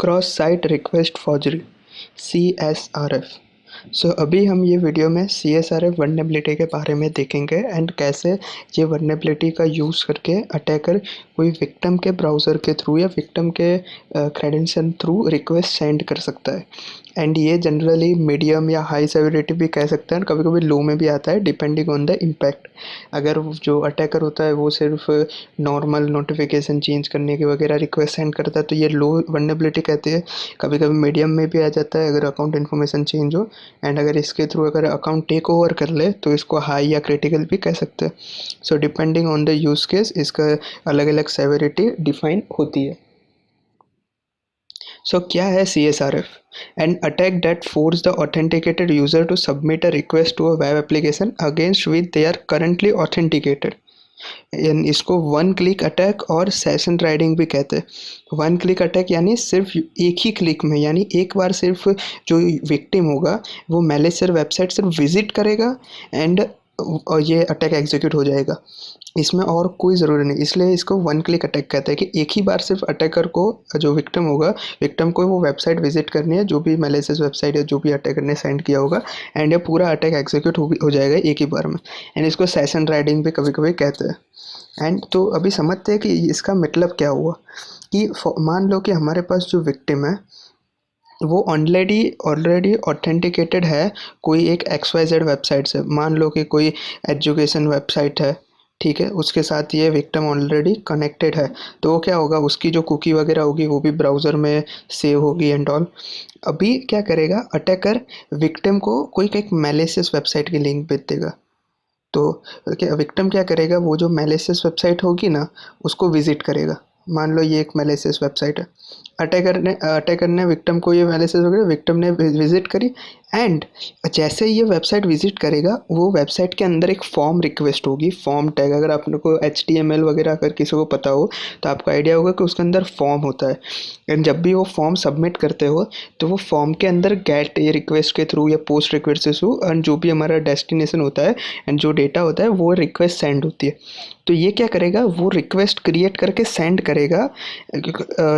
Cross site request forgery CSRF। सो अभी हम ये वीडियो में CSRF वल्नरेबिलिटी के बारे में देखेंगे एंड कैसे ये वल्नरेबिलिटी का यूज़ करके अटैकर कोई विक्टिम के ब्राउज़र के थ्रू या विक्टिम के क्रेडेंशियल थ्रू रिक्वेस्ट सेंड कर सकता है। एंड ये जनरली मीडियम या हाई सेवरिटी भी कह सकते हैं, कभी कभी लो में भी आता है डिपेंडिंग ऑन द इम्पैक्ट। अगर जो अटैकर होता है वो सिर्फ नॉर्मल नोटिफिकेशन चेंज करने की वगैरह रिक्वेस्ट सेंड करता है तो ये लो वल्नरेबिलिटी कहते हैं। कभी कभी मीडियम में भी आ जाता है अगर अकाउंट इन्फॉर्मेशन चेंज हो, एंड अगर इसके थ्रू अगर अकाउंट टेक ओवर कर ले तो इसको हाई या क्रिटिकल भी कह सकते हैं। So depending on the use case इसका अलग अलग सेवरिटी डिफाइन होती है। सो क्या है CSRF? An attack that forces the authenticated user to submit a request to a web application against which they are currently authenticated। इसको वन क्लिक अटैक और session riding भी कहते हैं। वन क्लिक अटैक यानी सिर्फ एक ही क्लिक में, यानी एक बार सिर्फ जो विक्टिम होगा वो मैलिशियस वेबसाइट सिर्फ विजिट करेगा एंड ये अटैक एग्जीक्यूट हो जाएगा। इसमें और कोई ज़रूरी नहीं, इसलिए इसको वन क्लिक अटैक कहते हैं कि एक ही बार सिर्फ अटैकर को, जो विक्टिम होगा, विक्टिम को वो वेबसाइट विजिट करनी है जो भी मैलिशियस वेबसाइट है जो भी अटैकर ने सेंड किया होगा, एंड ये पूरा अटैक एग्जीक्यूट हो जाएगा एक ही बार में। एंड इसको सेशन राइडिंग भी कभी कभी कहते हैं। एंड तो अभी समझते हैं कि इसका मतलब क्या हुआ कि मान लो कि हमारे पास जो विक्टिम है वो ऑलरेडी ऑथेंटिकेटेड है कोई एक XYZ वेबसाइट से। मान लो कि कोई एजुकेशन वेबसाइट है, ठीक है, उसके साथ ये विक्टिम ऑलरेडी कनेक्टेड है, तो वो क्या होगा, उसकी जो कुकी वगैरह होगी वो भी ब्राउज़र में सेव होगी एंड ऑल। अभी क्या करेगा अटैकर, विक्टिम को कोई एक मैलिशियस वेबसाइट की लिंक भेज देगा। तो क्या विक्टिम क्या करेगा, वो जो मैलिशियस वेबसाइट होगी ना उसको विजिट करेगा। मान लो ये एक मैलिशियस वेबसाइट है, अटैकर ने विक्टिम को ये मैलिशियस वगैरह विक्टिम ने विजिट करी, एंड जैसे ये वेबसाइट विजिट करेगा वो वेबसाइट के अंदर एक फॉर्म रिक्वेस्ट होगी, फॉर्म टैग। अगर आपने को HTML वगैरह अगर किसी को पता हो तो आपको आइडिया होगा कि उसके अंदर फॉर्म होता है। एंड जब भी वो फॉर्म सबमिट करते हो तो वो फॉर्म के अंदर गेट ये रिक्वेस्ट के थ्रू या पोस्ट रिक्वेस्ट के थ्रू एंड जो भी हमारा डेस्टिनेशन होता है एंड जो डेटा होता है वो रिक्वेस्ट सेंड होती है। तो ये क्या करेगा, वो रिक्वेस्ट क्रिएट करके सेंड करेगा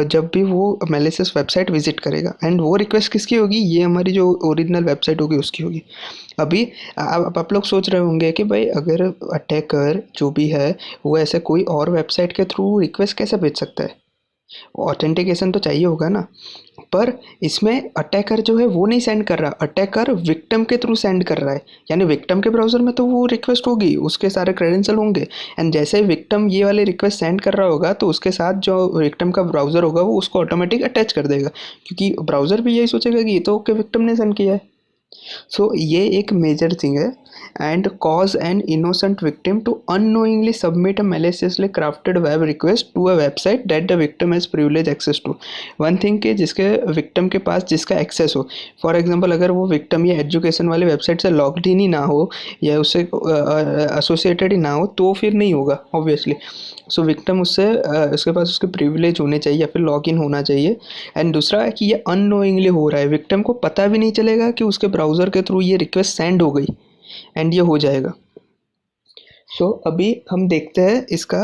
जब भी वो मैलिशियस वेबसाइट विजिट करेगा। एंड वो रिक्वेस्ट किसकी होगी, ये हमारी जो ओरिजिनल वेबसाइट होगी उसकी होगी। अभी आप लोग सोच रहे होंगे कि भाई अगर अटैकर जो भी है वो ऐसे कोई और वेबसाइट के थ्रू रिक्वेस्ट कैसे भेज सकता है, ऑथेंटिकेशन तो चाहिए होगा ना। पर इसमें अटैकर जो है वो नहीं सेंड कर रहा, अटैकर विक्टिम के थ्रू सेंड कर रहा है। यानी विक्टिम के ब्राउज़र में तो वो रिक्वेस्ट होगी, उसके सारे क्रेडेंशियल होंगे, एंड जैसे विक्टिम ये वाली रिक्वेस्ट सेंड कर रहा होगा तो उसके साथ जो विक्टिम का ब्राउज़र होगा वो उसको ऑटोमेटिक अटैच कर देगा, क्योंकि ब्राउज़र भी यही सोचेगा कि ये तो ओके विक्टिम ने सेंड किया है। सो ये एक मेजर थिंग है। And cause an innocent victim to unknowingly submit a maliciously crafted web request to a website that the victim has privilege access to. One thing कि जिसके victim के पास जिसका एक्सेस हो, फॉर एग्जांपल अगर वो victim ये education वाली website से लॉग्ड इन ही ना हो या उससे एसोसिएटेड ही ना हो तो फिर नहीं होगा ऑब्वियसली। सो विक्टिम उससे उसके पास उसके प्रिविलेज होने चाहिए या फिर लॉग इन होना चाहिए। एंड दूसरा है कि ये अननोइंगली हो रहा है, विक्टिम को पता भी नहीं चलेगा कि उसके ब्राउज़र के थ्रू ये रिक्वेस्ट सेंड हो गई एंड ये हो जाएगा। सो अभी हम देखते हैं इसका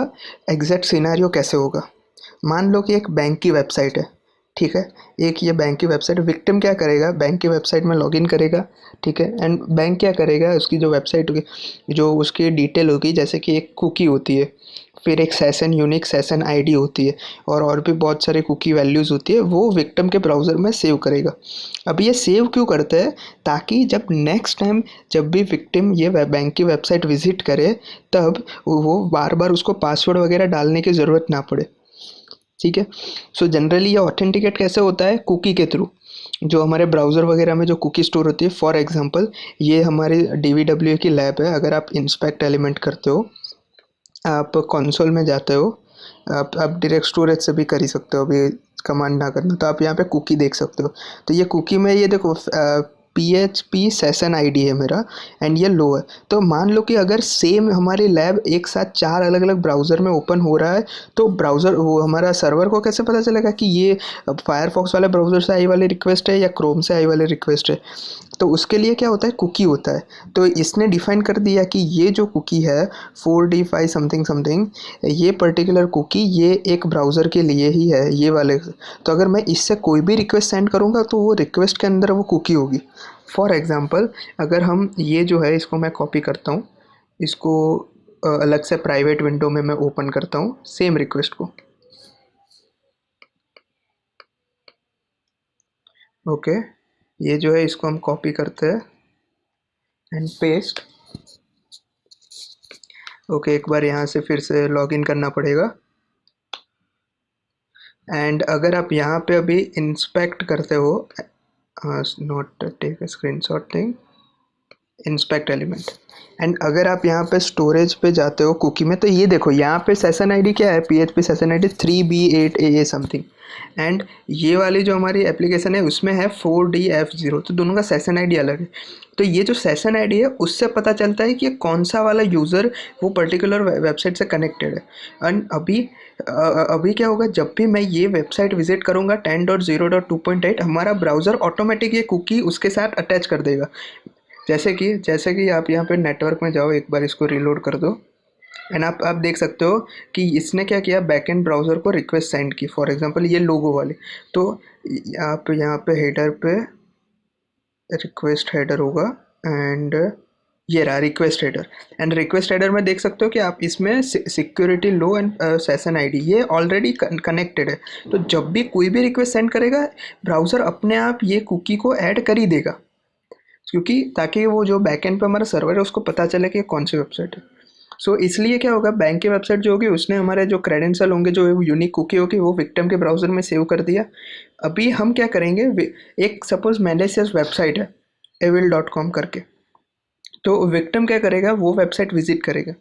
एग्जैक्ट सिनेरियो कैसे होगा। मान लो कि एक बैंक की वेबसाइट है, ठीक है, एक ये बैंक की वेबसाइट, विक्टिम क्या करेगा, बैंक की वेबसाइट में लॉगिन करेगा, ठीक है, एंड बैंक क्या करेगा, उसकी जो वेबसाइट होगी जो उसकी डिटेल होगी, जैसे कि एक कुकी होती है, फिर एक सेशन यूनिक सेशन आईडी होती है और भी बहुत सारे कुकी वैल्यूज़ होती है, वो विक्टिम के ब्राउज़र में सेव करेगा। अब ये सेव क्यों करते हैं, ताकि जब नेक्स्ट टाइम जब भी विक्टिम ये बैंक की वेबसाइट विजिट करे तब वो बार बार उसको पासवर्ड वगैरह डालने की ज़रूरत ना पड़े, ठीक है। सो जनरली ये ऑथेंटिकेट कैसे होता है, कुकी के थ्रू, जो हमारे ब्राउज़र वगैरह में जो कुकी स्टोर होती है। फॉर एग्जांपल ये हमारी DVWA की लैब है, अगर आप इंस्पेक्ट एलिमेंट करते हो, आप कंसोल में जाते हो, आप डायरेक्ट स्टोरेज से भी कर ही सकते हो, अभी कमांड ना करना तो आप यहाँ पे कुकी देख सकते हो। तो ये कुकी में ये देखो PHP सेशन आईडी है मेरा एंड ये लो है। तो मान लो कि अगर सेम हमारी लैब एक साथ 4 अलग अलग ब्राउज़र में ओपन हो रहा है तो ब्राउज़र वो हमारा सर्वर को कैसे पता चलेगा कि ये फायरफॉक्स वाले ब्राउज़र से आई वाली रिक्वेस्ट है या क्रोम से आई वाली रिक्वेस्ट है। तो उसके लिए क्या होता है, कुकी होता है। तो इसने डिफाइन कर दिया कि ये जो कुकी है 4D5 समथिंग समथिंग, ये पर्टिकुलर कुकी ये एक ब्राउज़र के लिए ही है, ये वाले। तो अगर मैं इससे कोई भी रिक्वेस्ट सेंड करूँगा तो वो रिक्वेस्ट के अंदर वो कुकी होगी। फॉर एग्ज़ाम्पल अगर हम ये जो है इसको मैं कॉपी करता हूँ, इसको अलग से प्राइवेट विंडो में मैं ओपन करता हूँ सेम रिक्वेस्ट को। ओके, ये जो है इसको हम कॉपी करते हैं एंड पेस्ट। ओके, एक बार यहाँ से फिर से लॉगिन करना पड़ेगा। एंड अगर आप यहाँ पे अभी इंस्पेक्ट करते हो, not take screenshot thing, inspect element, and अगर आप यहाँ पे स्टोरेज पे जाते हो कुकी में, तो ये देखो यहाँ पे सेशन आईडी क्या है, PHP session ID 3B8AA something, and ये वाली जो हमारी एप्लीकेशन है उसमें है 4DF0, तो दोनों का सेशन आईडी अलग है। तो ये जो सेशन आईडी है उससे पता चलता है कि कौन सा वाला यूज़र वो पर्टिकुलर वेबसाइट से कनेक्टेड है। एंड अभी क्या होगा, जब भी मैं ये वेबसाइट विजिट करूँगा 10.0.2.8, हमारा ब्राउज़र ऑटोमेटिक ये कुकी उसके साथ अटैच कर देगा। जैसे कि आप यहाँ पे नेटवर्क में जाओ, एक बार इसको रीलोड कर दो, एंड आप देख सकते हो कि इसने क्या किया, बैकएंड ब्राउज़र को रिक्वेस्ट सेंड की। फॉर एग्जांपल ये लोगो वाली, तो आप यहाँ पे हेडर पे रिक्वेस्ट हेडर होगा, एंड ये रहा request header. And request header में देख सकते हो कि आप इसमें security low and session ID ये ऑलरेडी कनेक्टेड है। तो जब भी कोई भी रिक्वेस्ट सेंड करेगा ब्राउज़र अपने आप ये कुकी को ऐड कर ही देगा, क्योंकि ताकि वो जो बैकएंड पे हमारा सर्वर है उसको पता चले कि कौन सी वेबसाइट है। सो इसलिए क्या होगा, बैंक की वेबसाइट जो होगी उसने हमारे जो क्रेडेंशियल होंगे, जो यूनिक कुकी होगी, वो विक्टिम के ब्राउज़र में सेव कर दिया। अभी हम क्या करेंगे, एक सपोज मैलिशियस वेबसाइट है evil.com करके, तो विक्टिम क्या करेगा, वो वेबसाइट विजिट करेगा,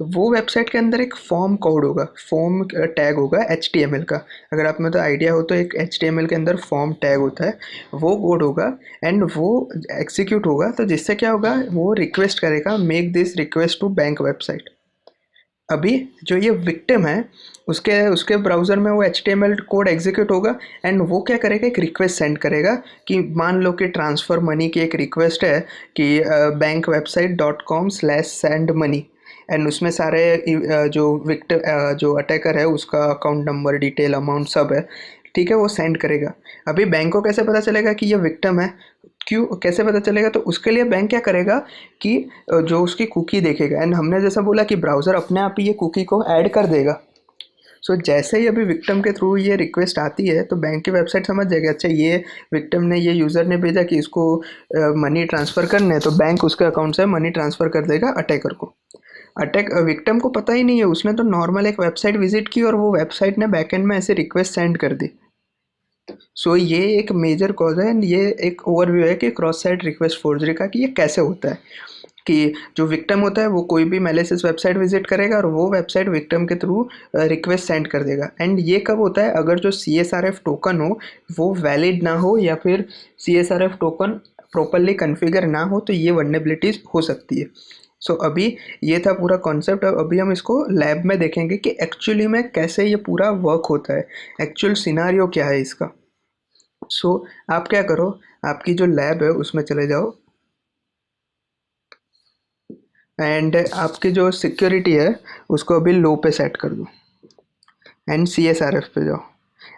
वो वेबसाइट के अंदर एक फॉर्म कोड होगा, फॉर्म टैग होगा HTML का। अगर आप में तो आइडिया हो तो एक HTML के अंदर फॉर्म टैग होता है, वो कोड होगा एंड वो एग्जीक्यूट होगा। तो जिससे क्या होगा, वो रिक्वेस्ट करेगा make this request to bank website. अभी जो ये विक्टिम है उसके उसके ब्राउज़र में वो HTML कोड एग्जीक्यूट होगा एंड वो क्या करेगा, एक रिक्वेस्ट सेंड करेगा कि मान लो कि ट्रांसफ़र मनी की एक रिक्वेस्ट है कि bankwebsite.com/send money, एंड उसमें सारे जो विक्टिम जो अटैकर है उसका अकाउंट नंबर, डिटेल, अमाउंट सब है, ठीक है, वो सेंड करेगा। अभी बैंक को कैसे पता चलेगा कि ये विक्टिम है, क्यों कैसे पता चलेगा, तो उसके लिए बैंक क्या करेगा कि जो उसकी कुकी देखेगा, एंड हमने जैसा बोला कि ब्राउज़र अपने आप ही ये कुकी को ऐड कर देगा। सो जैसे ही अभी विक्टिम के थ्रू ये रिक्वेस्ट आती है तो बैंक की वेबसाइट समझ जाएगी, अच्छा ये विक्टिम ने, ये यूज़र ने भेजा कि इसको मनी ट्रांसफ़र करने हैं, तो बैंक उसके अकाउंट से मनी ट्रांसफ़र कर देगा अटैकर को। विक्टिम को पता ही नहीं है, उसने तो नॉर्मल एक वेबसाइट विजिट की और वो वेबसाइट ने बैकएंड में ऐसे रिक्वेस्ट सेंड कर दी। सो ये एक मेजर कॉज है एंड ये एक ओवरव्यू है कि क्रॉस साइट रिक्वेस्ट फोर्जरी का, कि ये कैसे होता है। कि जो विक्टिम होता है वो कोई भी मैलिशियस वेबसाइट विजिट करेगा और वो वेबसाइट विक्टिम के थ्रू रिक्वेस्ट सेंड कर देगा। एंड ये कब होता है, अगर जो CSRF टोकन हो वो वैलिड ना हो या फिर CSRF टोकन प्रॉपरली कन्फिगर ना हो, तो ये वल्नरेबिलिटीज हो सकती है। सो अभी ये था पूरा कॉन्सेप्ट। अभी हम इसको लैब में देखेंगे कि एक्चुअली में कैसे ये पूरा वर्क होता है, एक्चुअल सिनारियो क्या है इसका। सो आप क्या करो, आपकी जो लैब है उसमें चले जाओ एंड आपकी जो सिक्योरिटी है उसको अभी लो पे सेट कर दो एंड CSRF पे जाओ।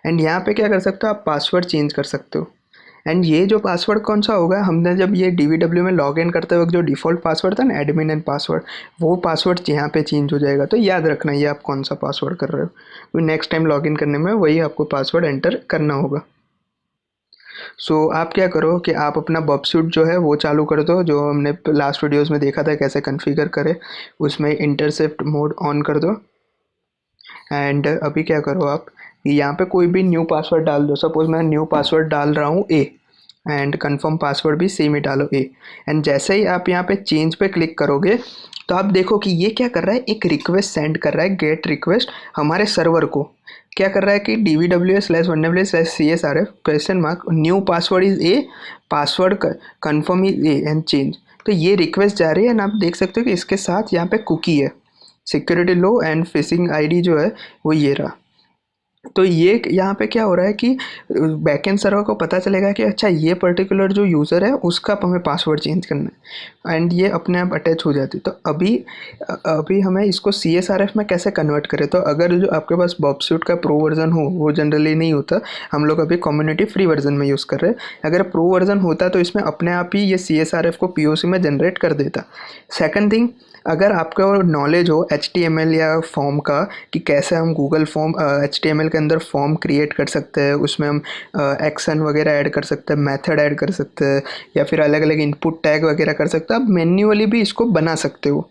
एंड यहाँ पे क्या कर सकते हो, आप पासवर्ड चेंज कर सकते हो। एंड ये जो पासवर्ड कौन सा होगा, हमने जब ये DVW में लॉग इन करते वक्त जो डिफ़ॉल्ट पासवर्ड था ना, एडमिन एंड पासवर्ड, वो पासवर्ड यहाँ पे चेंज हो जाएगा। तो याद रखना ये आप कौन सा पासवर्ड कर रहे हो, तो नेक्स्ट टाइम लॉग इन करने में वही आपको पासवर्ड एंटर करना होगा। सो आप क्या करो कि आप अपना बबसूट जो है वो चालू कर दो, जो हमने लास्ट वीडियोस में देखा था कैसे कॉन्फ़िगर करें, उसमें इंटरसेप्ट मोड ऑन कर दो। एंड अभी क्या करो, आप यहाँ पे कोई भी न्यू पासवर्ड डाल दो। सपोज मैं न्यू पासवर्ड डाल रहा हूँ A, एंड कंफर्म पासवर्ड भी सेम ही डालो A। एंड जैसे ही आप यहाँ पे चेंज पे क्लिक करोगे तो आप देखो कि ये क्या कर रहा है, एक रिक्वेस्ट सेंड कर रहा है, गेट रिक्वेस्ट हमारे सर्वर को। क्या कर रहा है कि DVW/vulnerability/CSRF question mark new password is A, password confirm is A and change. तो ये रिक्वेस्ट जा रही है एंड आप देख सकते हो कि इसके साथ यहाँ पे कुकी है, security low and fishing ID जो है वो ये रहा। तो ये यहाँ पे क्या हो रहा है कि बैकएंड सर्वर को पता चलेगा कि अच्छा ये पर्टिकुलर जो यूज़र है उसका हमें पासवर्ड चेंज करना है, एंड ये अपने आप अटैच हो जाती है। तो अभी हमें इसको CSRF में कैसे कन्वर्ट करें। तो अगर जो आपके पास बॉबस्यूट का प्रो वर्जन हो, वो जनरली नहीं होता, हम लोग अभी कम्युनिटी फ्री वर्जन में यूज़ कर रहे हैं। अगर प्रो वर्जन होता तो इसमें अपने आप ही ये CSRF को POC में जनरेट कर देता। सेकंड थिंग, अगर आपको नॉलेज हो HTML या फॉर्म का कि कैसे हम गूगल फॉर्म HTML के अंदर फॉर्म क्रिएट कर सकते हैं, उसमें हम एक्शन वगैरह ऐड कर सकते हैं, मेथड ऐड कर सकते हैं, या फिर अलग अलग इनपुट टैग वगैरह कर सकते हैं, आप मैन्युअली भी इसको बना सकते हो।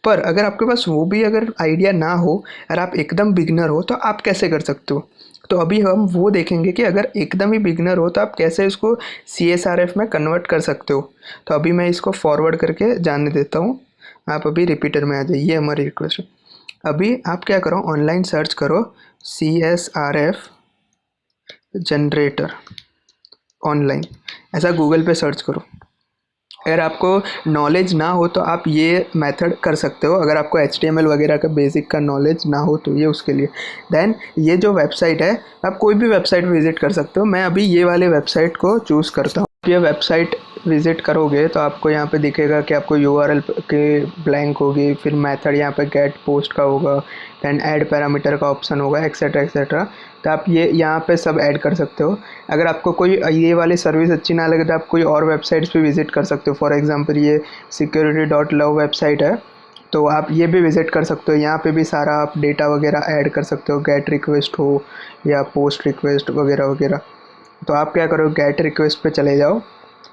पर अगर आपके पास वो भी अगर आइडिया ना हो और आप एकदम बिगनर हो तो आप कैसे कर सकते हो। तो अभी हम वो देखेंगे कि अगर एकदम ही बिगनर हो तो आप कैसे इसको CSRF में कन्वर्ट कर सकते हो। तो अभी मैं इसको फॉरवर्ड करके जाने देता हूँ, आप अभी रिपीटर में आ जाइए, ये हमारी रिक्वेस्ट है। अभी आप क्या करो, ऑनलाइन सर्च करो CSRF जनरेटर ऑनलाइन, ऐसा गूगल पे सर्च करो। अगर आपको नॉलेज ना हो तो आप ये मेथड कर सकते हो, अगर आपको HTML वगैरह का बेसिक का नॉलेज ना हो तो ये उसके लिए। देन ये जो वेबसाइट है, आप कोई भी वेबसाइट विजिट कर सकते हो। मैं अभी ये वाले वेबसाइट को चूज़ करता हूँ। ये वेबसाइट विजिट करोगे तो आपको यहाँ पे दिखेगा कि आपको URL के ब्लैंक होगी, फिर मेथड यहाँ पे गेट पोस्ट का होगा, दैन ऐड पैरामीटर का ऑप्शन होगा, एक्सेट्रा एक्सेट्रा। तो आप ये यहाँ पे सब ऐड कर सकते हो। अगर आपको कोई ये वाली सर्विस अच्छी ना लगे तो आप कोई और वेबसाइट्स पे विजिट कर सकते हो। फॉर एग्जांपल ये security.love वेबसाइट है, तो आप ये भी विजिट कर सकते हो। यहाँ पे भी सारा आप डेटा वगैरह ऐड कर सकते हो, गेट रिक्वेस्ट हो या पोस्ट रिक्वेस्ट वगैरह वगैरह। तो आप क्या करो, गेट रिक्वेस्ट पे चले जाओ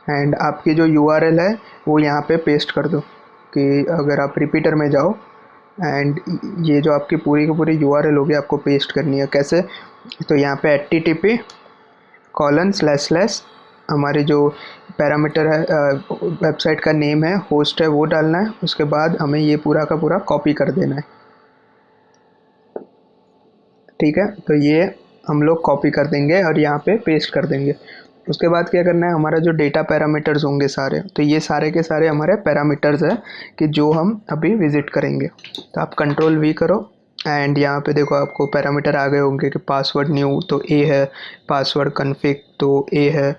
एंड आपकी जो URL है वो यहाँ पे पेस्ट कर दो। कि अगर आप रिपीटर में जाओ एंड ये जो आपकी पूरी की पूरी URL होगी आपको पेस्ट करनी है। कैसे, तो यहाँ पे http:// हमारी जो पैरामीटर है, वेबसाइट का नेम है, होस्ट है, वो डालना है। उसके बाद हमें ये पूरा का पूरा कॉपी कर देना है। ठीक है, तो ये हम लोग कॉपी कर देंगे और यहाँ पे पेस्ट कर देंगे। उसके बाद क्या करना है, हमारा जो डेटा पैरामीटर्स होंगे सारे, तो ये सारे के सारे हमारे पैरामीटर्स है कि जो हम अभी विजिट करेंगे। तो आप Ctrl+V करो एंड यहाँ पे देखो आपको पैरामीटर आ गए होंगे कि पासवर्ड न्यू तो A है, पासवर्ड कन्फिग तो A है,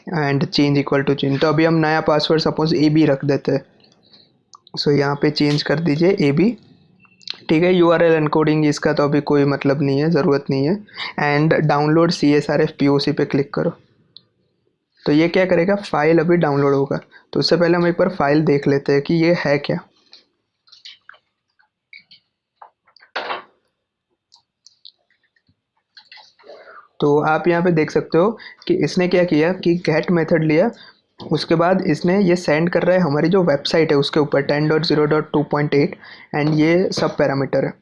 and change equal to change. तो अभी हम नया पासवर्ड सपोज AB रख देते हैं। सो यहाँ पे चेंज कर दीजिए AB। ठीक है, URL एनकोडिंग इसका तो अभी कोई मतलब नहीं है, ज़रूरत नहीं है। एंड डाउनलोड CSRF POC पे क्लिक करो। तो ये क्या करेगा, फाइल अभी डाउनलोड होगा। तो उससे पहले हम एक बार फाइल देख लेते हैं कि ये है क्या। तो आप यहाँ पे देख सकते हो कि इसने क्या किया कि गेट मेथड लिया, उसके बाद इसने ये सेंड कर रहा है हमारी जो वेबसाइट है उसके ऊपर 10.0.2.8 एंड ये सब पैरामीटर है।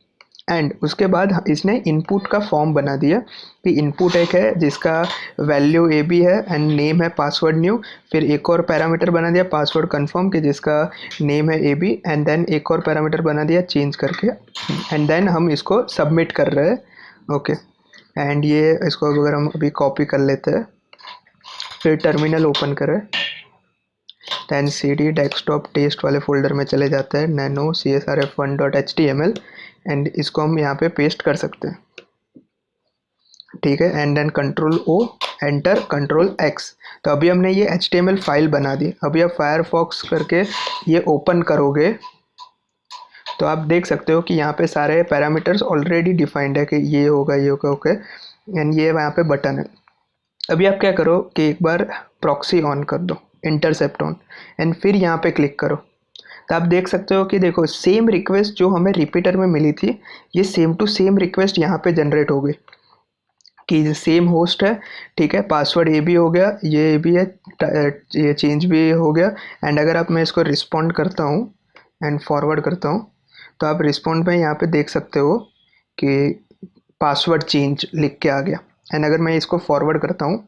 एंड उसके बाद इसने इनपुट का फॉर्म बना दिया कि इनपुट एक है जिसका वैल्यू AB है एंड नेम है पासवर्ड न्यू। फिर एक और पैरामीटर बना दिया पासवर्ड कंफर्म कि जिसका नेम है AB, एंड देन एक और पैरामीटर बना दिया चेंज करके, एंड देन हम इसको सबमिट कर रहे हैं। ओके, एंड ये इसको अगर हम अभी कॉपी कर लेते हैं, फिर टर्मिनल ओपन करें, दैन CD डेस्कटॉप टेस्ट वाले फोल्डर में चले जाते हैं, nano CSRF1.html, एंड इसको हम यहाँ पे पेस्ट कर सकते हैं। ठीक है, and then Ctrl+O, enter, Ctrl+X। तो अभी हमने ये HTML फाइल बना दी। अभी आप फायरफॉक्स करके ये ओपन करोगे तो आप देख सकते हो कि यहाँ पे सारे पैरामीटर्स ऑलरेडी डिफाइंड है कि ये होगा, ये होगा, ओके, एंड ये यहाँ पे बटन है। अभी आप क्या करो कि एक बार प्रॉक्सी ऑन कर दो, इंटरसेप्ट ऑन, एंड फिर यहाँ पे क्लिक करो। तो आप देख सकते हो कि देखो सेम रिक्वेस्ट जो हमें रिपीटर में मिली थी, ये सेम टू सेम रिक्वेस्ट यहाँ पे जनरेट हो गई कि सेम होस्ट है। ठीक है, पासवर्ड AB हो गया, ये AB है, ये चेंज भी हो गया। एंड अगर आप, मैं इसको रिस्पॉन्ड करता हूँ एंड फॉरवर्ड करता हूँ, तो आप रिस्पॉन्ड में यहाँ पे देख सकते हो कि पासवर्ड चेंज लिख के आ गया। एंड अगर मैं इसको फॉरवर्ड करता हूँ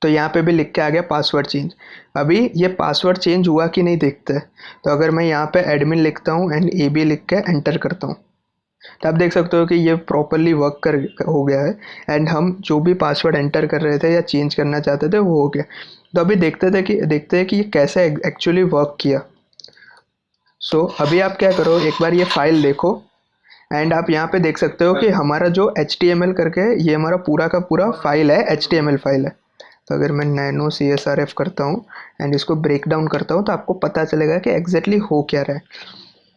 तो यहाँ पे भी लिख के आ गया पासवर्ड चेंज। अभी ये पासवर्ड चेंज हुआ कि नहीं देखते हैं। तो अगर मैं यहाँ पे एडमिन लिखता हूँ एंड AB लिख के एंटर करता हूँ, तो आप देख सकते हो कि ये प्रॉपरली वर्क कर हो गया है। एंड हम जो भी पासवर्ड एंटर कर रहे थे या चेंज करना चाहते थे वो हो गया। तो अभी देखते हैं कि ये कैसे एक्चुअली वर्क किया। सो अभी आप क्या करो, एक बार ये फाइल देखो एंड आप यहाँ पे देख सकते हो कि हमारा जो HTML करके ये हमारा पूरा का पूरा फाइल है, HTML फाइल है। तो अगर मैं नैनो CSRF करता हूँ एंड इसको ब्रेक डाउन करता हूँ तो आपको पता चलेगा कि एग्जैक्टली हो क्या रहा है।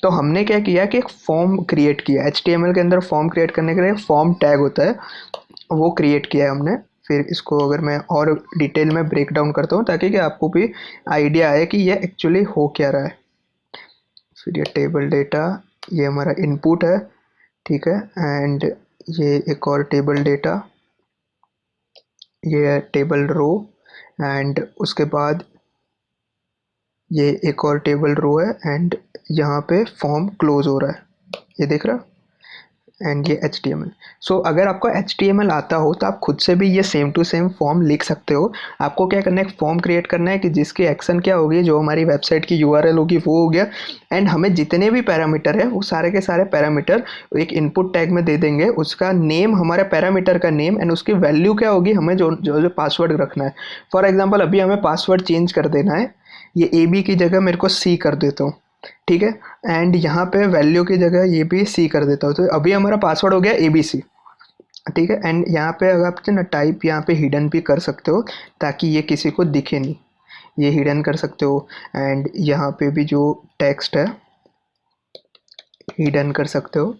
तो हमने क्या किया कि एक फॉर्म क्रिएट किया, HTML के अंदर फॉर्म क्रिएट करने के लिए फॉर्म टैग होता है, वो क्रिएट किया है हमने। फिर इसको अगर मैं और डिटेल में ब्रेक डाउन करता हूँ ताकि कि आपको भी आइडिया आए कि ये एक्चुअली हो क्या रहा है। फिर ये टेबल डेटा, ये हमारा इनपुट है, ठीक है। एंड ये एक और टेबल डेटा, ये है टेबल रो, एंड उसके बाद ये एक और टेबल रो है, एंड यहाँ पे फॉर्म क्लोज हो रहा है, ये देख रहा, एंड ये HTML। सो अगर आपको HTML आता हो तो आप खुद से भी ये सेम टू सेम फॉर्म लिख सकते हो। आपको क्या करना है, एक फॉर्म क्रिएट करना है कि जिसकी एक्शन क्या होगी, जो हमारी वेबसाइट की URL होगी वो हो गया, एंड हमें जितने भी पैरामीटर है वो सारे के सारे पैरामीटर एक इनपुट टैग में दे देंगे। उसका नेम, हमारे पैरामीटर का नेम, एंड उसकी वैल्यू क्या होगी, हमें जो जो जो पासवर्ड रखना है। फॉर एग्जाम्पल अभी हमें पासवर्ड चेंज कर देना है, ये AB की जगह मेरे को C कर देता हूँ, ठीक है। एंड यहाँ पे वैल्यू की जगह ये भी C कर देता हूँ, तो अभी हमारा पासवर्ड हो गया ABC, ठीक है। एंड यहाँ पे अगर आप ना टाइप यहाँ पे हिडन भी कर सकते हो ताकि ये किसी को दिखे नहीं, ये हिडन कर सकते हो। एंड यहाँ पे भी जो टेक्स्ट है हिडन कर सकते हो,